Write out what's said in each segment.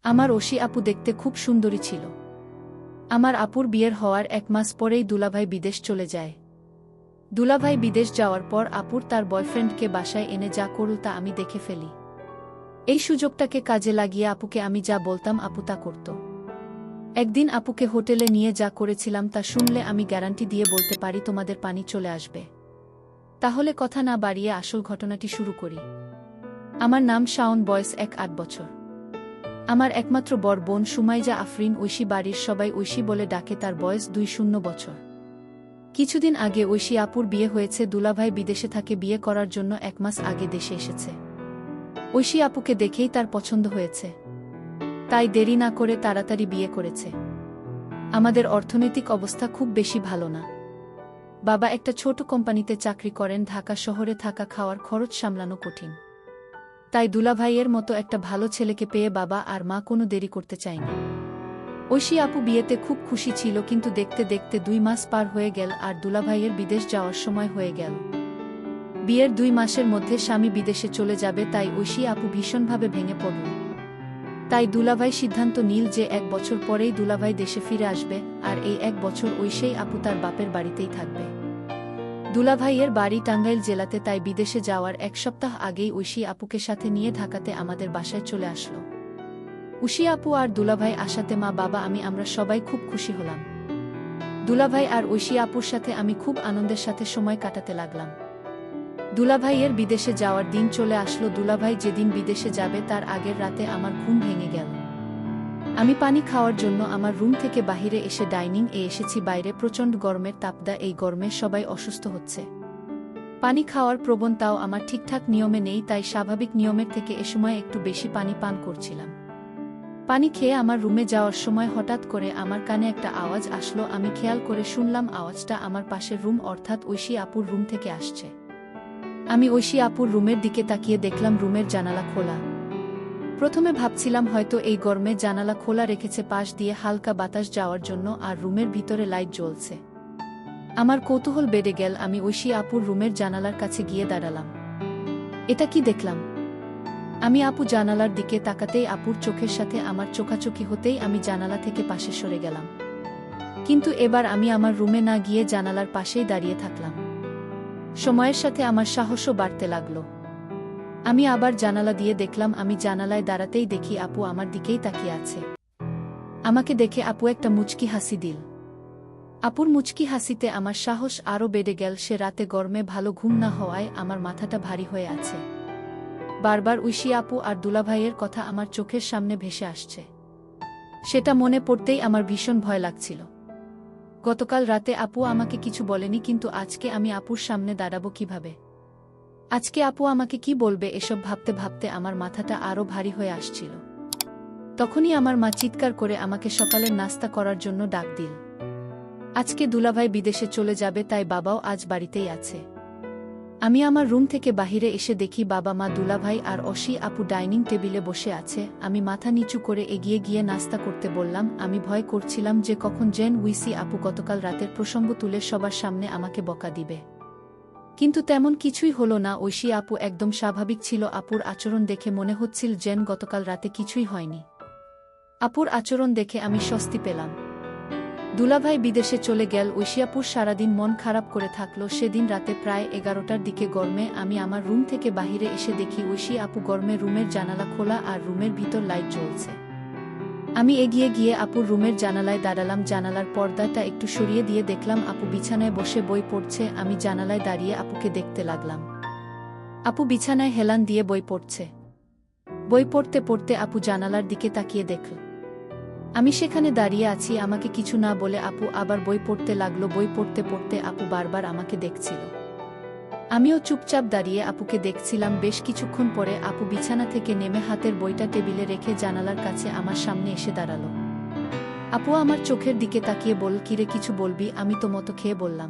আমার ওশি আপু দেখতে খুব সুন্দরী ছিল। আমার আপুর বিয়ের হওয়ার 1 মাস পরেই দুলাভাই বিদেশ চলে যায়। দুলাভাই বিদেশ যাওয়ার পর আপুর তার বয়ফ্রেন্ডকে বাসায় এনে যা করল তা আমি দেখে ফেলি। এই সুযোগটাকে কাজে লাগিয়ে আপুকে আমি যা বলতাম আপু তা করত। একদিন আপুকে হোটেলে নিয়ে যা করেছিলাম তা শুনলে আমি গ্যারান্টি দিয়ে বলতে পারি তোমাদের পানি চলে আসবে। তাহলে কথা না বাড়িয়ে আসল ঘটনাটি শুরু করি। আমার নাম শাওন, বয়স 8 বছর। আমার একমাত্র বড় বোন সুমাইজা আফরিন, ঐশী বাড়ির সবাই ঐশী বলে ডাকে, তার বয়স 20 বছর। কিছুদিন আগে ঐশী আপুর বিয়ে হয়েছে। দুলাভাই বিদেশে থাকে, বিয়ে করার জন্য 1 মাস আগে দেশে এসেছে। ঐশী আপুকে দেখেই তার পছন্দ হয়েছে, তাই দেরি না করে তাড়াতাড়ি বিয়ে করেছে। আমাদের অর্থনৈতিক অবস্থা খুব বেশি ভালো না। বাবা একটা ছোট কোম্পানিতে চাকরি করেন। ঢাকা শহরে থাকা, খাওয়ার খরচ সামলানো কঠিন। তাই দুলাভাইয়ের মতো একটা ভালো ছেলেকে পেয়ে বাবা আর মা কোনো দেরি করতে চায়নি। ঐশী আপু বিয়েতে খুব খুশি ছিল, কিন্তু দেখতে দেখতে 2 মাস পার হয়ে গেল আর দুলাভাইয়ের বিদেশ যাওয়ার সময় হয়ে গেল। বিয়ের 2 মাসের মধ্যে স্বামী বিদেশে চলে যাবে, তাই ঐশী আপু ভীষণভাবে ভেঙে পড়ল। তাই দুলাভাই সিদ্ধান্ত নিল যে 1 বছর পরেই দুলাভাই দেশে ফিরে আসবে, আর এই 1 বছর ঐশী আপু তার বাপের বাড়িতেই থাকবে। দুলাভাইয়ের বাড়ি টাঙ্গাইল জেলাতে, তাই বিদেশে যাওয়ার 1 সপ্তাহ আগেই ঐশী আপুকে সাথে নিয়ে ঢাকাতে আমাদের বাসায় চলে আসলো। ঐশী আপু আর দুলাভাই আসাতে মা, বাবা, আমরা সবাই খুব খুশি হলাম। দুলাভাই আর ঐশী আপুর সাথে আমি খুব আনন্দের সাথে সময় কাটাতে লাগলাম। দুলাভাইয়ের বিদেশে যাওয়ার দিন চলে আসলো। দুলাভাই যেদিন বিদেশে যাবে তার আগের রাতে আমার ঘুম ভেঙে গেল। আমি পানি খাওয়ার জন্য আমার রুম থেকে বাহিরে এসে ডাইনিং এ এসেছি। বাইরে প্রচণ্ড গরমের তাপদা, এই গরমে সবাই অসুস্থ হচ্ছে। পানি খাওয়ার প্রবণতাও আমার ঠিকঠাক নিয়মে নেই, তাই স্বাভাবিক নিয়মের থেকে এ সময় একটু বেশি পানি পান করছিলাম। পানি খেয়ে আমার রুমে যাওয়ার সময় হঠাৎ করে আমার কানে একটা আওয়াজ আসলো। আমি খেয়াল করে শুনলাম আওয়াজটা আমার পাশের রুম অর্থাৎ ঐশী আপুর রুম থেকে আসছে। আমি ঐশী আপুর রুমের দিকে তাকিয়ে দেখলাম রুমের জানালা খোলা। প্রথমে ভাবছিলাম হয়তো এই গরমে জানালা খোলা রেখেছে পাশ দিয়ে হালকা বাতাস যাওয়ার জন্য, আর রুমের ভিতরে লাইট জ্বলছে। আমার কৌতূহল বেড়ে গেল। আমি ঐশী আপুর রুমের জানালার কাছে গিয়ে দাঁড়ালাম। এটা কি দেখলাম? আমি আপু জানালার দিকে তাকাতেই আপুর চোখের সাথে আমার চোখাচোখি হতেই আমি জানালা থেকে পাশে সরে গেলাম। কিন্তু এবার আমি আমার রুমে না গিয়ে জানালার পাশেই দাঁড়িয়ে থাকলাম। সময়ের সাথে আমার সাহসও বাড়তে লাগলো। আমি আবার জানালা দিয়ে দেখলাম। আমি জানালায় দাঁড়াতেই দেখি আপু আমার দিকেই তাকিয়ে আছে। আমাকে দেখে আপু একটা মুচকি হাসি দিল। আপুর মুচকি হাসিতে আমার সাহস আরও বেড়ে গেল। সে রাতে গরমে ভালো ঘুম না হওয়ায় আমার মাথাটা ভারী হয়ে আছে। বারবার ঐশী আপু আর দুলাভাইয়ের কথা আমার চোখের সামনে ভেসে আসছে। সেটা মনে পড়তেই আমার ভীষণ ভয় লাগছিল। গতকাল রাতে আপু আমাকে কিছু বলেনি, কিন্তু আজকে আমি আপুর সামনে দাঁড়াবো কিভাবে? আজকে আপু আমাকে কি বলবে? এসব ভাবতে ভাবতে আমার মাথাটা আরও ভারী হয়ে আসছিল। তখনই আমার মা চিৎকার করে আমাকে সকালের নাস্তা করার জন্য ডাক দিল। আজকে দুলাভাই বিদেশে চলে যাবে, তাই বাবাও আজ বাড়িতেই আছে। আমি আমার রুম থেকে বাহিরে এসে দেখি বাবা, মা, দুলাভাই আর ঐশী আপু ডাইনিং টেবিলে বসে আছে। আমি মাথা নিচু করে এগিয়ে গিয়ে নাস্তা করতে বললাম। আমি ভয় করছিলাম যে কখন ঐশী আপু গতকাল রাতের প্রসঙ্গ তুলে সবার সামনে আমাকে বকা দিবে। কিন্তু তেমন কিছুই হলো না। ঐশী আপু একদম স্বাভাবিক ছিল। আপুর আচরণ দেখে মনে হচ্ছিল যেন গতকাল রাতে কিছুই হয়নি। আপুর আচরণ দেখে আমি স্বস্তি পেলাম। দুলাভাই বিদেশে চলে গেল। ঐশী আপুর সারাদিন মন খারাপ করে থাকলো। সেদিন রাতে প্রায় 11টার দিকে গরমে আমি আমার রুম থেকে বাহিরে এসে দেখি ঐশী আপু গরমে রুমের জানালা খোলা আর রুমের ভিতর লাইট জ্বলছে। আমি এগিয়ে গিয়ে আপুর রুমের জানালায় দাঁড়ালাম। জানালার পর্দাটা একটু সরিয়ে দিয়ে দেখলাম আপু বিছানায় বসে বই পড়ছে। আমি জানালায় দাঁড়িয়ে আপুকে দেখতে লাগলাম। আপু বিছানায় হেলান দিয়ে বই পড়ছে। বই পড়তে পড়তে আপু জানালার দিকে তাকিয়ে দেখল আমি সেখানে দাঁড়িয়ে আছি। আমাকে কিছু না বলে আপু আবার বই পড়তে লাগলো। বই পড়তে পড়তে আপু বারবার আমাকে দেখছিল। আমিও চুপচাপ দাঁড়িয়ে আপুকে দেখছিলাম। বেশ কিছুক্ষণ পরে আপু বিছানা থেকে নেমে হাতের বইটা টেবিলে রেখে জানালার কাছে আমার সামনে এসে দাঁড়ালো। আপু আমার চোখের দিকে তাকিয়ে বলল, কিরে কিছু বলবি? আমি তো মতো খেয়ে বললাম,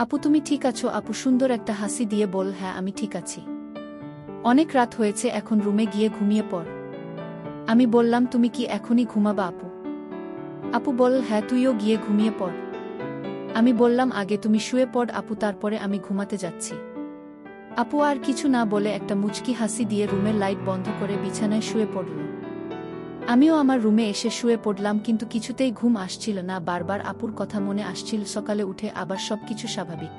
আপু তুমি ঠিক আছো? আপু সুন্দর একটা হাসি দিয়ে বলল, হ্যাঁ আমি ঠিক আছি। অনেক রাত হয়েছে, এখন রুমে গিয়ে ঘুমিয়ে পড়। আমি বললাম, তুমি কি এখনই ঘুমাবা আপু? আপু বলল, হ্যাঁ তুইও গিয়ে ঘুমিয়ে পড়। আমি বললাম, আগে তুমি শুয়ে পড় আপু, তারপরে আমি ঘুমাতে যাচ্ছি। আপু আর কিছু না বলে একটা মুচকি হাসি দিয়ে রুমের লাইট বন্ধ করে বিছানায় শুয়ে পড়ল। আমিও আমার রুমে এসে শুয়ে পড়লাম, কিন্তু কিছুতেই ঘুম আসছিল না। বারবার আপুর কথা মনে আসছিল। সকালে উঠে আবার সবকিছু স্বাভাবিক।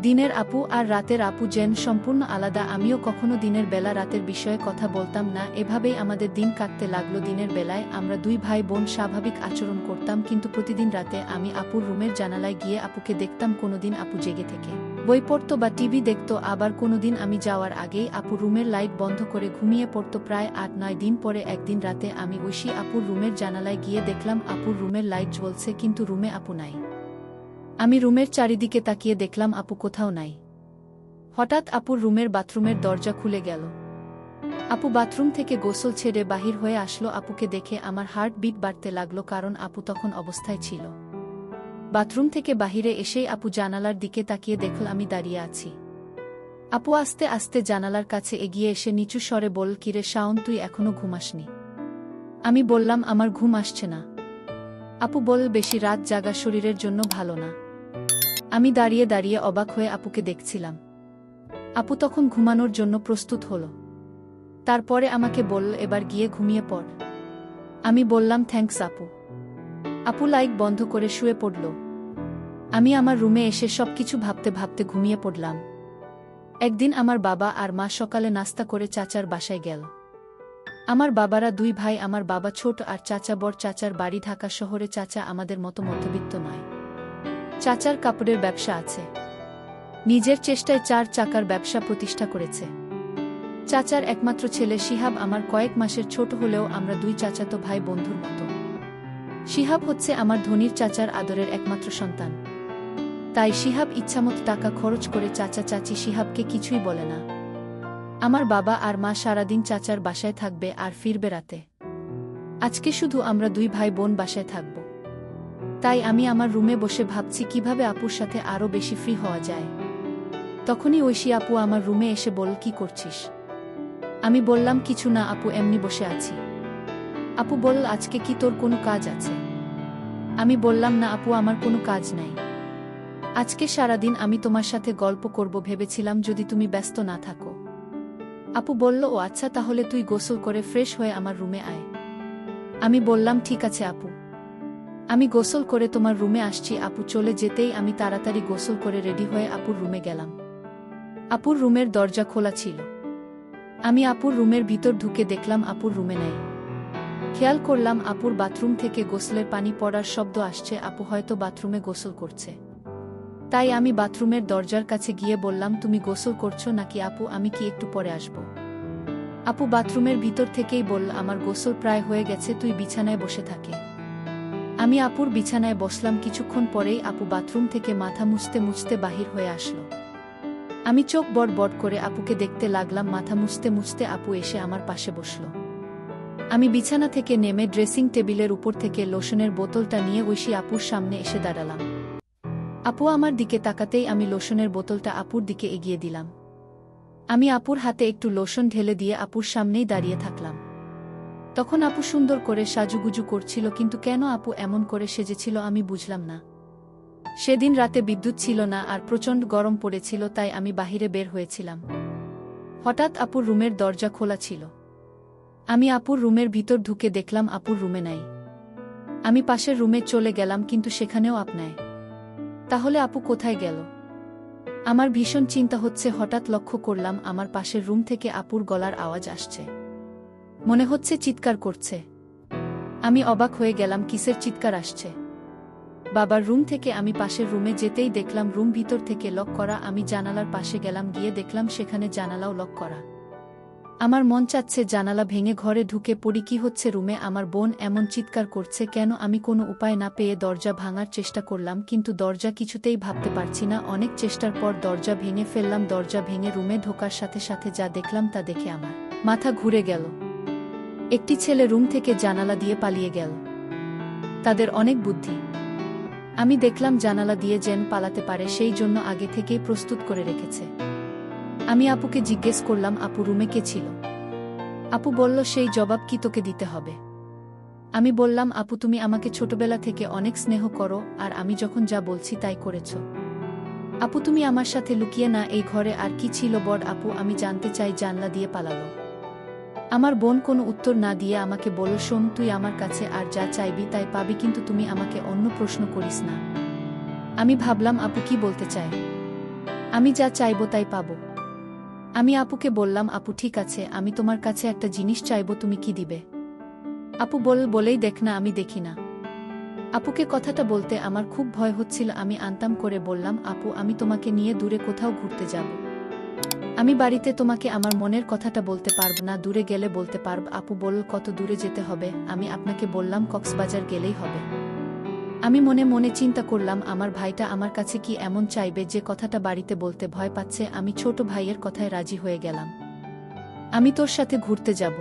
দিনের আপু আর রাতের আপু যেন সম্পূর্ণ আলাদা। আমিও কখনো দিনের বেলা রাতের বিষয়ে কথা বলতাম না। এভাবেই আমাদের দিন কাটতে লাগলো। দিনের বেলায় আমরা দুই ভাই বোন স্বাভাবিক আচরণ করতাম, কিন্তু প্রতিদিন রাতে আমি আপুর রুমের জানালায় গিয়ে আপুকে দেখতাম। কোনোদিন আপু জেগে থেকে বই পড়তো বা টিভি দেখতো, আবার কোনোদিন আমি যাওয়ার আগেই আপু রুমের লাইট বন্ধ করে ঘুমিয়ে পড়তো। প্রায় ৮-৯ দিন পরে একদিন রাতে আমি ঐশী আপুর রুমের জানালায় গিয়ে দেখলাম আপুর রুমের লাইট জ্বলছে, কিন্তু রুমে আপু নাই। আমি রুমের চারিদিকে তাকিয়ে দেখলাম আপু কোথাও নাই। হঠাৎ আপুর রুমের বাথরুমের দরজা খুলে গেল। আপু বাথরুম থেকে গোসল ছেড়ে বাহির হয়ে আসলো। আপুকে দেখে আমার হার্ট বিট বাড়তে লাগলো, কারণ আপু তখন অবস্থায় ছিল। বাথরুম থেকে বাহিরে এসেই আপু জানালার দিকে তাকিয়ে দেখল আমি দাঁড়িয়ে আছি। আপু আস্তে আস্তে জানালার কাছে এগিয়ে এসে নিচু স্বরে বলল, কিরে শাওন, তুই এখনো ঘুমাসনি? আমি বললাম, আমার ঘুম আসছে না। আপু বলল, বেশি রাত জাগা শরীরের জন্য ভালো না। আমি দাঁড়িয়ে দাঁড়িয়ে অবাক হয়ে আপুকে দেখছিলাম। আপু তখন ঘুমানোর জন্য প্রস্তুত হলো। তারপরে আমাকে বলল, এবার গিয়ে ঘুমিয়ে পড়। আমি বললাম, থ্যাঙ্কস আপু। আপু লাইট বন্ধ করে শুয়ে পড়ল। আমি আমার রুমে এসে সবকিছু ভাবতে ভাবতে ঘুমিয়ে পড়লাম। একদিন আমার বাবা আর মা সকালে নাস্তা করে চাচার বাসায় গেল। আমার বাবারা দুই ভাই। আমার বাবা ছোট আর চাচা বড়। চাচার বাড়ি ঢাকা শহরে। চাচা আমাদের মতো মধ্যবিত্ত নয়। চাচার কাপড়ের ব্যবসা আছে। নিজের চেষ্টায় ৪ চাকার ব্যবসা প্রতিষ্ঠা করেছে। চাচার একমাত্র ছেলে শিহাব আমার কয়েক মাসের ছোট হলেও আমরা দুই চাচাতো ভাই বন্ধুর মতো। শিহাব হচ্ছে আমার ধনীর চাচার আদরের একমাত্র সন্তান। তাই শিহাব ইচ্ছামতো টাকা খরচ করে। চাচা চাচি শিহাবকে কিছুই বলে না। আমার বাবা আর মা সারাদিন চাচার বাসায় থাকবে আর ফিরবে রাতে। আজকে শুধু আমরা দুই ভাই বোন বাসায় থাকব। তাই আমি আমার রুমে বসে ভাবছি কিভাবে আপুর সাথে আরও বেশি ফ্রি হওয়া যায়। তখনই ঐশী আপু আমার রুমে এসে বলল, কি করছিস? আমি বললাম, কিছু না আপু, এমনি বসে আছি। আপু বলল, আজকে কি তোর কোনো কাজ আছে? আমি বললাম, না আপু, আমার কোনো কাজ নাই। আজকে সারাদিন আমি তোমার সাথে গল্প করব ভেবেছিলাম, যদি তুমি ব্যস্ত না থাকো। আপু বলল, ও আচ্ছা, তাহলে তুই গোসল করে ফ্রেশ হয়ে আমার রুমে আয়। আমি বললাম, ঠিক আছে আপু। আমি গোসল করে তোমার রুমে আসছি। আপু চলে যেতেই আমি তাড়াতাড়ি গোসল করে রেডি হয়ে আপুর রুমে গেলাম। আপুর রুমের দরজা খোলা ছিল। আমি আপুর রুমের ভিতর ঢুকে দেখলাম আপুর রুমে নাই। খেয়াল করলাম আপুর বাথরুম থেকে গোসলের পানি পড়ার শব্দ আসছে। আপু হয়তো বাথরুমে গোসল করছে। তাই আমি বাথরুমের দরজার কাছে গিয়ে বললাম, তুমি গোসল করছো নাকি আপু? আমি কি একটু পরে আসব? আপু বাথরুমের ভিতর থেকেই বলল, আমার গোসল প্রায় হয়ে গেছে, তুই বিছানায় বসে থাকে। আমি আপুর বিছানায় বসলাম। কিছুক্ষণ পরেই আপু বাথরুম থেকে মাথা মুছতে মুছতে বাহির হয়ে আসলো। আমি চোখ বড় বড় করে আপুকে দেখতে লাগলাম। মাথা মুছতে মুছতে আপু এসে আমার পাশে বসল। আমি বিছানা থেকে নেমে ড্রেসিং টেবিলের উপর থেকে লোশনের বোতলটা নিয়ে ঐশী আপুর সামনে এসে দাঁড়ালাম। আপু আমার দিকে তাকাতেই আমি লোশনের বোতলটা আপুর দিকে এগিয়ে দিলাম। আমি আপুর হাতে একটু লোশন ঢেলে দিয়ে আপুর সামনেই দাঁড়িয়ে থাকলাম। তখন আপু সুন্দর করে সাজুগুজু করছিল, কিন্তু কেন আপু এমন করে সেজেছিল আমি বুঝলাম না। সেদিন রাতে বিদ্যুৎ ছিল না আর প্রচণ্ড গরম পড়েছিল, তাই আমি বাহিরে বের হয়েছিলাম। হঠাৎ আপুর রুমের দরজা খোলা ছিল। আমি আপুর রুমের ভিতর ঢুকে দেখলাম আপুর রুমে নাই। আমি পাশের রুমে চলে গেলাম, কিন্তু সেখানেও আপ নাই। তাহলে আপু কোথায় গেল? আমার ভীষণ চিন্তা হচ্ছে। হঠাৎ লক্ষ্য করলাম আমার পাশের রুম থেকে আপুর গলার আওয়াজ আসছে। মনে হচ্ছে চিৎকার করছে। আমি অবাক হয়ে গেলাম, কিসের চিৎকার আসছে? বাবার রুম থেকে আমি পাশের রুমে যেতেই দেখলাম রুম ভিতর থেকে লক করা। আমি জানালার পাশে গেলাম, গিয়ে দেখলাম সেখানে জানালাও লক করা। আমার মন চাচ্ছে জানালা ভেঙে ঘরে ঢুকে পড়ি। কি হচ্ছে রুমে? আমার বোন এমন চিৎকার করছে কেন? আমি কোনো উপায় না পেয়ে দরজা ভাঙার চেষ্টা করলাম, কিন্তু দরজা কিছুতেই ভাঙতে পারছি না। অনেক চেষ্টার পর দরজা ভেঙে ফেললাম। দরজা ভেঙে রুমে ঢোকার সাথে সাথে যা দেখলাম তা দেখে আমার মাথা ঘুরে গেল। একটি ছেলে রুম থেকে জানালা দিয়ে পালিয়ে গেল। তাদের অনেক বুদ্ধি। আমি দেখলাম জানালা দিয়ে যেন পালাতে পারে, সেই জন্য আগে থেকেই প্রস্তুত করে রেখেছে। আমি আপুকে জিজ্ঞেস করলাম, আপু রুমে কে ছিল? আপু বলল, সেই জবাব কি তোকে দিতে হবে? আমি বললাম, আপু তুমি আমাকে ছোটবেলা থেকে অনেক স্নেহ করো, আর আমি যখন যা বলছি তাই করেছ। আপু তুমি আমার সাথে লুকিয়ে না, এই ঘরে আর কি ছিল? বড় আপু আমি জানতে চাই জানলা দিয়ে পালালো। আমার বোন কোনো উত্তর না দিয়ে আমাকে বলল, শোন, তুই আমার কাছে আর যা চাইবি তাই পাবি, কিন্তু তুমি আমাকে অন্য প্রশ্ন করিস না। আমি ভাবলাম আপু কি বলতে চায়। আমি যা চাইব তাই পাবো। আমি আপুকে বললাম, আপু ঠিক আছে, আমি তোমার কাছে একটা জিনিস চাইব, তুমি কি দিবে? আপু বলেই দেখ না, আমি দেখি না। আপুকে কথাটা বলতে আমার খুব ভয় হচ্ছিল। আমি আনতাম করে বললাম, আপু আমি তোমাকে নিয়ে দূরে কোথাও ঘুরতে যাব। আমি বাড়িতে তোমাকে আমার মনের কথাটা বলতে পারব না, দূরে গেলে বলতে পারব। আপু বলল, কত দূরে যেতে হবে? আমি আপনাকে বললাম, কক্সবাজার গেলেই হবে। আমি মনে মনে চিন্তা করলাম, আমার ভাইটা আমার কাছে কি এমন চাইবে যে কথাটা বাড়িতে বলতে ভয় পাচ্ছে। আমি ছোট ভাইয়ের কথায় রাজি হয়ে গেলাম। আমি তোর সাথে ঘুরতে যাব।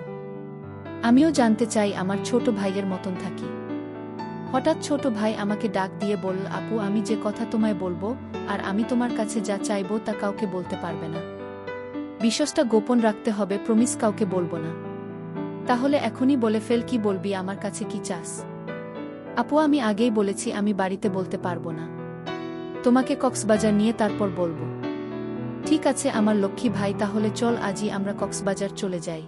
আমিও জানতে চাই আমার ছোট ভাইয়ের মতন থাকি। হঠাৎ ছোট ভাই আমাকে ডাক দিয়ে বলল, আপু আমি যে কথা তোমায় বলবো আর আমি তোমার কাছে যা চাইবো তা কাউকে বলতে পারবে না। বিশ্বাসটা গোপন রাখতে হবে, প্রমিস কাউকে বলবো না। তাহলে এখনই বলে ফেল, কি বলবি, আমার কাছে কি চাস? আপু আমি আগেই বলেছি আমি বাড়িতে বলতে পারবো না। তোমাকে কক্সবাজার নিয়ে তারপর বলবো। ঠিক আছে আমার লক্ষ্মী ভাই, তাহলে চল আজই আমরা কক্সবাজার চলে যাই।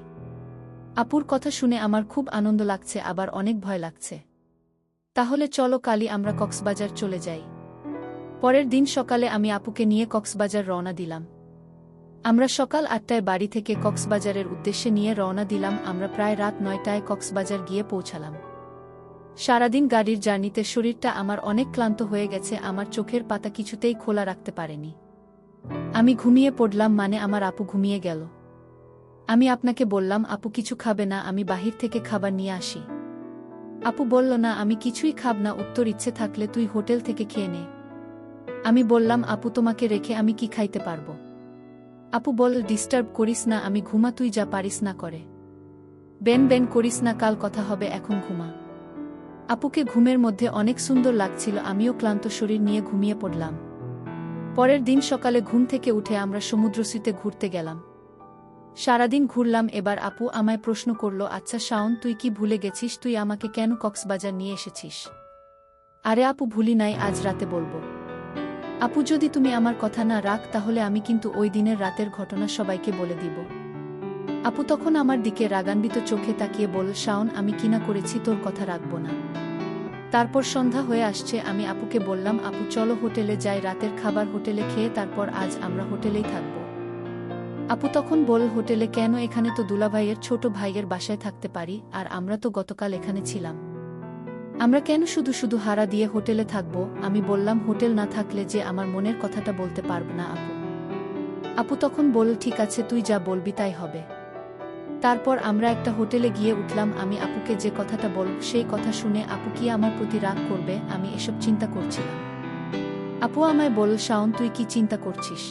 আপুর কথা শুনে আমার খুব আনন্দ লাগছে, আবার অনেক ভয় লাগছে। তাহলে চলো কালই আমরা কক্সবাজার চলে যাই। পরের দিন সকালে আমি আপুকে নিয়ে কক্সবাজার রওনা দিলাম। আমরা সকাল 8টায় বাড়ি থেকে কক্সবাজারের উদ্দেশ্যে নিয়ে রওনা দিলাম। আমরা প্রায় রাত 9টায় কক্সবাজার গিয়ে পৌঁছালাম। সারাদিন গাড়ির জার্নিতে শরীরটা আমার অনেক ক্লান্ত হয়ে গেছে, আমার চোখের পাতা কিছুতেই খোলা রাখতে পারেনি। আমি ঘুমিয়ে পড়লাম, মানে আমার আপু ঘুমিয়ে গেল। আমি আপনাকে বললাম, আপু কিছু খাবে না, আমি বাহির থেকে খাবার নিয়ে আসি। আপু বলল, না আমি কিছুই খাব না, উত্তর ইচ্ছে থাকলে তুই হোটেল থেকে খেয়ে নে। আমি বললাম, আপু তোমাকে রেখে আমি কি খাইতে পারবো? আপু বলল, ডিস্টার্ব করিস না, আমি ঘুমা, তুই যা পারিস না করে। বেন করিস না, কাল কথা হবে, এখন ঘুমা। আপুকে ঘুমের মধ্যে অনেক সুন্দর লাগছিল, আমিও ক্লান্ত শরীর নিয়ে ঘুমিয়ে পড়লাম। পরের দিন সকালে ঘুম থেকে উঠে আমরা সমুদ্রসীতে ঘুরতে গেলাম। সারাদিন ঘুরলাম। এবার আপু আমায় প্রশ্ন করল, আচ্ছা শাওন, তুই কি ভুলে গেছিস তুই আমাকে কেন কক্সবাজার নিয়ে এসেছিস? আরে আপু ভুলি নাই, আজ রাতে বলবো। আপু যদি তুমি আমার কথা না রাখ তাহলে আমি কিন্তু ওই দিনের রাতের ঘটনা সবাইকে বলে দিব। আপু তখন আমার দিকে রাগান্বিত চোখে তাকিয়ে বলল, শাওন আমি কিনা করেছি তোর কথা রাখব না। তারপর সন্ধ্যা হয়ে আসছে, আমি আপুকে বললাম, আপু চলো হোটেলে যাই, রাতের খাবার হোটেলে খেয়ে তারপর আজ আমরা হোটেলেই থাকব। আপু তখন বল, হোটেলে কেন? এখানে তো দুলাভাইয়ের ছোট ভাইয়ের বাসায় থাকতে পারি, আর আমরা তো গতকাল এখানে ছিলাম। আমরা কেন শুধু শুধু হারা দিয়ে হোটেলে থাকব? আমি বললাম, হোটেল না থাকলে যে আমার মনের কথাটা বলতে পারব না আপু। আপু তখন বল, ঠিক আছে তুই যা বলবি তাই হবে। তারপর আমরা একটা হোটেলে গিয়ে উঠলাম। আমি আপুকে যে কথাটা বলব সেই কথা শুনে আপু কি আমার প্রতি রাগ করবে, আমি এসব চিন্তা করছিলাম। আপু আমায় বলল, শাওন তুই কি চিন্তা করছিস?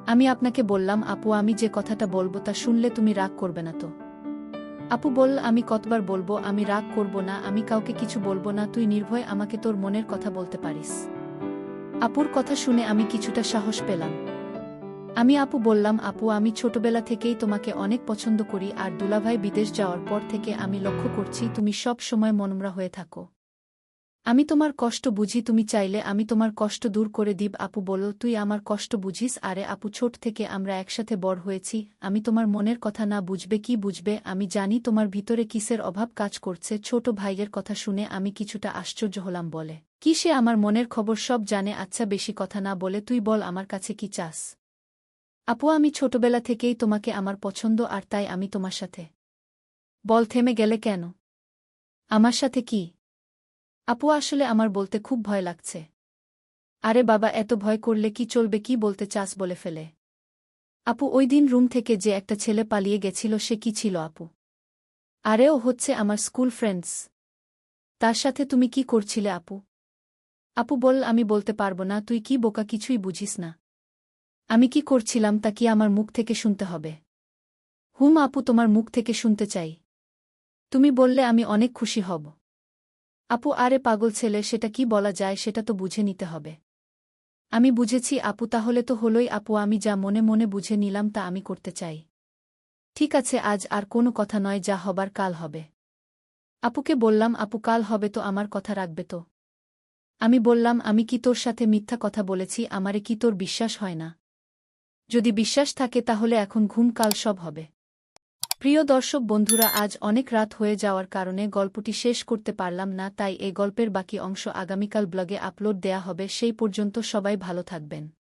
আমি আপনাকে বললাম, আপু আমি যে কথাটা বলবো তা শুনলে তুমি রাগ করবে না তো? আপু বলল, আমি কতবার বলবো আমি রাগ করব না, আমি কাউকে কিছু বলবো না, তুই নির্ভয় আমাকে তোর মনের কথা বলতে পারিস। আপুর কথা শুনে আমি কিছুটা সাহস পেলাম। আমি আপু বললাম, আপু আমি ছোটবেলা থেকেই তোমাকে অনেক পছন্দ করি, আর দুলাভাই বিদেশ যাওয়ার পর থেকে আমি লক্ষ্য করছি তুমি সব সময় মনমরা হয়ে থাকো। আমি তোমার কষ্ট বুঝি, তুমি চাইলে আমি তোমার কষ্ট দূর করে দিব। আপু বলল, তুই আমার কষ্ট বুঝিস? আরে আপু ছোট থেকে আমরা একসাথে বড় হয়েছি, আমি তোমার মনের কথা না বুঝবে কি বুঝবে? আমি জানি তোমার ভিতরে কিসের অভাব কাজ করছে। ছোট ভাইয়ের কথা শুনে আমি কিছুটা আশ্চর্য হলাম। বলে, কি সে আমার মনের খবর সব জানে? আচ্ছা বেশি কথা না বলে তুই বল আমার কাছে কি চাস? আপু আমি ছোটবেলা থেকেই তোমাকে আমার পছন্দ, আর তাই আমি তোমার সাথে। বল থেমে গেলে কেন? আমার সাথে কি? আপু আসলে আমার বলতে খুব ভয় লাগছে। আরে বাবা এত ভয় করলে কি চলবে, কি বলতে চাস বলে ফেলে। আপু ওই দিন রুম থেকে যে একটা ছেলে পালিয়ে গেছিল সে কি ছিল আপু? আরে ও হচ্ছে আমার স্কুল ফ্রেন্ডস। তার সাথে তুমি কি করছিলে আপু? আপু বল, আমি বলতে পারবো না, তুই কি বোকা, কিছুই বুঝিস না। আমি কি করছিলাম তা কি আমার মুখ থেকে শুনতে হবে? হুম আপু তোমার মুখ থেকে শুনতে চাই। তুমি বললে আমি অনেক খুশি হব। আপু আরে পাগল ছেলে, সেটা কি বলা যায় সেটা তো বুঝে নিতে হবে। আমি বুঝেছি আপু, তাহলে তো হলোই। আপু আমি যা মনে মনে বুঝে নিলাম তা আমি করতে চাই। ঠিক আছে আজ আর কোনো কথা নয়, যা হবার কাল হবে। আপুকে বললাম, আপু কাল হবে তো আমার কথা রাখবে তো? আমি বললাম, আমি কি তোর সাথে মিথ্যা কথা বলেছি? আমারে কি তোর বিশ্বাস হয় না? যদি বিশ্বাস থাকে তাহলে এখন ঘুম, কাল সব হবে। প্রিয় দর্শক বন্ধুরা, আজ অনেক রাত হয়ে যাওয়ার কারণে গল্পটি শেষ করতে পারলাম না, তাই এই গল্পের বাকি অংশ আগামীকাল ব্লগে আপলোড দেয়া হবে। সেই পর্যন্ত সবাই ভালো থাকবেন।